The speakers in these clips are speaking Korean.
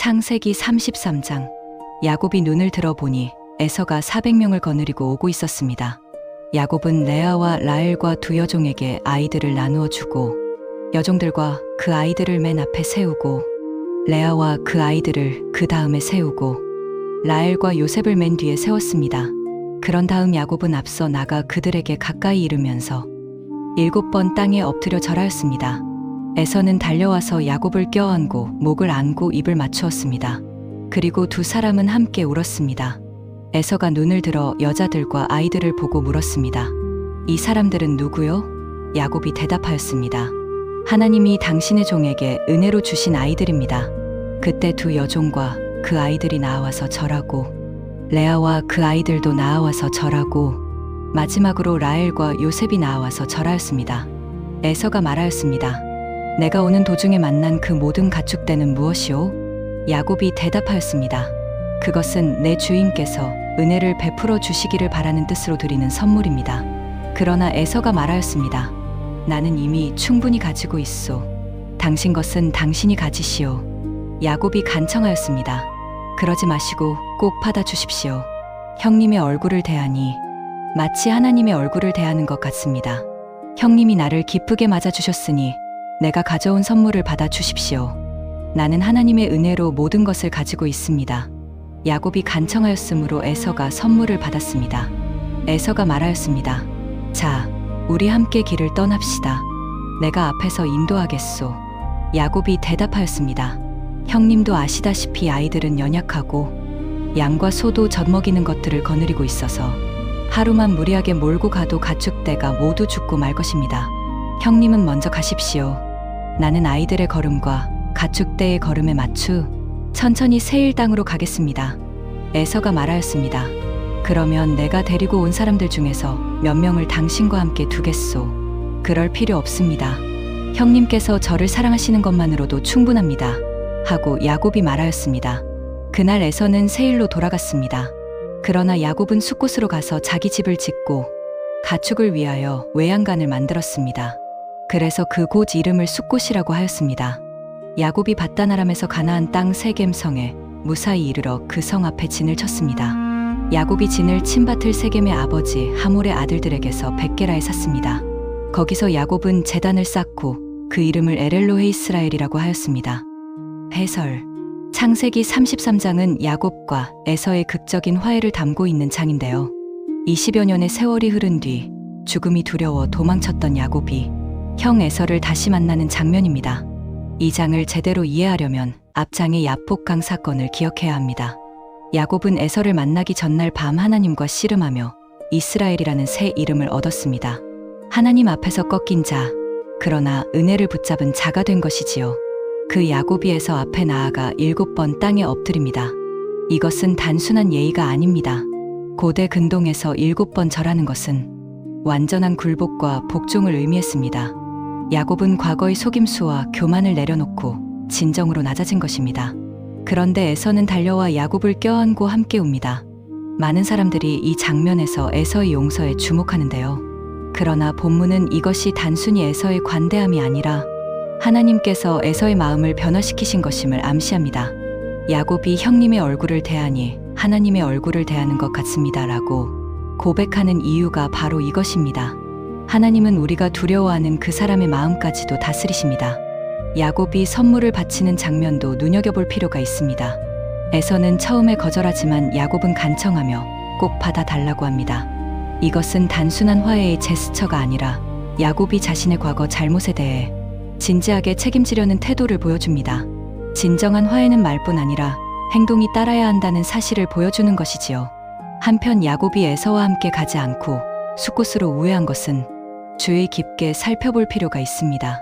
창세기 33장. 야곱이 눈을 들어보니 에서가 400명을 거느리고 오고 있었습니다. 야곱은 레아와 라헬과 두 여종에게 아이들을 나누어 주고 여종들과 그 아이들을 맨 앞에 세우고 레아와 그 아이들을 그 다음에 세우고 라헬과 요셉을 맨 뒤에 세웠습니다. 그런 다음 야곱은 앞서 나가 그들에게 가까이 이르면서 7번 땅에 엎드려 절하였습니다. 에서는 달려와서 야곱을 껴안고 목을 안고 입을 맞추었습니다. 그리고 두 사람은 함께 울었습니다. 에서가 눈을 들어 여자들과 아이들을 보고 물었습니다. 이 사람들은 누구요? 야곱이 대답하였습니다. 하나님이 당신의 종에게 은혜로 주신 아이들입니다. 그때 두 여종과 그 아이들이 나와서 절하고 레아와 그 아이들도 나와서 절하고 마지막으로 라헬과 요셉이 나와서 절하였습니다. 에서가 말하였습니다. 내가 오는 도중에 만난 그 모든 가축대는 무엇이오? 야곱이 대답하였습니다. 그것은 내 주인께서 은혜를 베풀어 주시기를 바라는 뜻으로 드리는 선물입니다. 그러나 에서가 말하였습니다. 나는 이미 충분히 가지고 있소. 당신 것은 당신이 가지시오. 야곱이 간청하였습니다. 그러지 마시고 꼭 받아주십시오. 형님의 얼굴을 대하니 마치 하나님의 얼굴을 대하는 것 같습니다. 형님이 나를 기쁘게 맞아주셨으니 내가 가져온 선물을 받아주십시오. 나는 하나님의 은혜로 모든 것을 가지고 있습니다. 야곱이 간청하였으므로 에서가 선물을 받았습니다. 에서가 말하였습니다. 자, 우리 함께 길을 떠납시다. 내가 앞에서 인도하겠소. 야곱이 대답하였습니다. 형님도 아시다시피 아이들은 연약하고 양과 소도 젖먹이는 것들을 거느리고 있어서 하루만 무리하게 몰고 가도 가축대가 모두 죽고 말 것입니다. 형님은 먼저 가십시오. 나는 아이들의 걸음과 가축대의 걸음에 맞추 천천히 세일 땅으로 가겠습니다. 에서가 말하였습니다. 그러면 내가 데리고 온 사람들 중에서 몇 명을 당신과 함께 두겠소. 그럴 필요 없습니다. 형님께서 저를 사랑하시는 것만으로도 충분합니다. 하고 야곱이 말하였습니다. 그날 에서는 세일로 돌아갔습니다. 그러나 야곱은 숫곳으로 가서 자기 집을 짓고 가축을 위하여 외양간을 만들었습니다. 그래서 그곳 이름을 숫곳이라고 하였습니다. 야곱이 밧단 아람에서 가나안 땅 세겜성에 무사히 이르러 그 성 앞에 진을 쳤습니다. 야곱이 진을 친 밭을 세겜의 아버지 하몰의 아들들에게서 벳게라에 샀습니다. 거기서 야곱은 제단을 쌓고 그 이름을 에렐로헤 이스라엘이라고 하였습니다. 해설. 창세기 33장은 야곱과 에서의 극적인 화해를 담고 있는 장인데요. 20여 년의 세월이 흐른 뒤 죽음이 두려워 도망쳤던 야곱이 형 에서를 다시 만나는 장면입니다. 이 장을 제대로 이해하려면 앞장의 야복강 사건을 기억해야 합니다. 야곱은 에서를 만나기 전날 밤 하나님과 씨름하며 이스라엘이라는 새 이름을 얻었습니다. 하나님 앞에서 꺾인 자, 그러나 은혜를 붙잡은 자가 된 것이지요. 그 야곱이 에서 앞에 나아가 7번 땅에 엎드립니다. 이것은 단순한 예의가 아닙니다. 고대 근동에서 7번 절하는 것은 완전한 굴복과 복종을 의미했습니다. 야곱은 과거의 속임수와 교만을 내려놓고 진정으로 낮아진 것입니다. 그런데 에서는 달려와 야곱을 껴안고 함께 웁니다. 많은 사람들이 이 장면에서 에서의 용서에 주목하는데요. 그러나 본문은 이것이 단순히 에서의 관대함이 아니라 하나님께서 에서의 마음을 변화시키신 것임을 암시합니다. 야곱이 형님의 얼굴을 대하니 하나님의 얼굴을 대하는 것 같습니다. 라고 고백하는 이유가 바로 이것입니다. 하나님은 우리가 두려워하는 그 사람의 마음까지도 다스리십니다. 야곱이 선물을 바치는 장면도 눈여겨볼 필요가 있습니다. 에서는 처음에 거절하지만 야곱은 간청하며 꼭 받아달라고 합니다. 이것은 단순한 화해의 제스처가 아니라 야곱이 자신의 과거 잘못에 대해 진지하게 책임지려는 태도를 보여줍니다. 진정한 화해는 말뿐 아니라 행동이 따라야 한다는 사실을 보여주는 것이지요. 한편 야곱이 에서와 함께 가지 않고 숫곳으로 우회한 것은 주의 깊게 살펴볼 필요가 있습니다.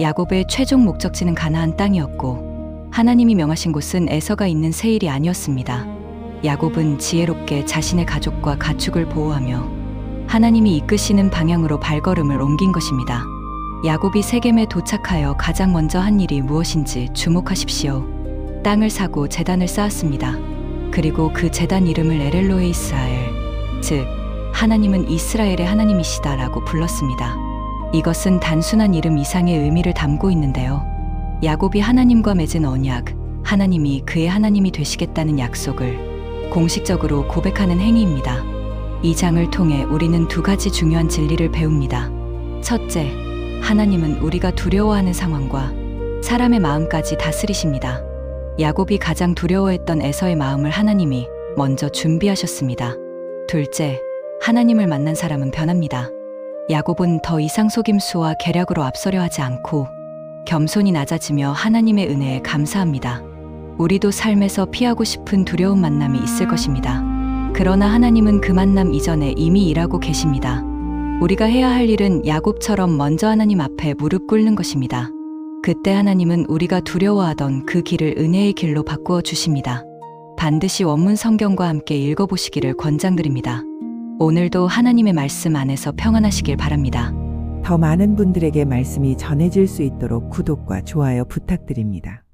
야곱의 최종 목적지는 가나안 땅이었고 하나님이 명하신 곳은 에서가 있는 세일이 아니었습니다. 야곱은 지혜롭게 자신의 가족과 가축을 보호하며 하나님이 이끄시는 방향으로 발걸음을 옮긴 것입니다. 야곱이 세겜에 도착하여 가장 먼저 한 일이 무엇인지 주목하십시오. 땅을 사고 제단을 쌓았습니다. 그리고 그 제단 이름을 에렐로헤 이스라엘, 즉 하나님은 이스라엘의 하나님이시다라고 불렀습니다. 이것은 단순한 이름 이상의 의미를 담고 있는데요. 야곱이 하나님과 맺은 언약, 하나님이 그의 하나님이 되시겠다는 약속을 공식적으로 고백하는 행위입니다. 이 장을 통해 우리는 두 가지 중요한 진리를 배웁니다. 첫째, 하나님은 우리가 두려워하는 상황과 사람의 마음까지 다스리십니다. 야곱이 가장 두려워했던 에서의 마음을 하나님이 먼저 준비하셨습니다. 둘째, 하나님을 만난 사람은 변합니다. 야곱은 더 이상 속임수와 계략으로 앞서려 하지 않고 겸손히 낮아지며 하나님의 은혜에 감사합니다. 우리도 삶에서 피하고 싶은 두려운 만남이 있을 것입니다. 그러나 하나님은 그 만남 이전에 이미 일하고 계십니다. 우리가 해야 할 일은 야곱처럼 먼저 하나님 앞에 무릎 꿇는 것입니다. 그때 하나님은 우리가 두려워하던 그 길을 은혜의 길로 바꾸어 주십니다. 반드시 원문 성경과 함께 읽어보시기를 권장드립니다. 오늘도 하나님의 말씀 안에서 평안하시길 바랍니다. 더 많은 분들에게 말씀이 전해질 수 있도록 구독과 좋아요 부탁드립니다.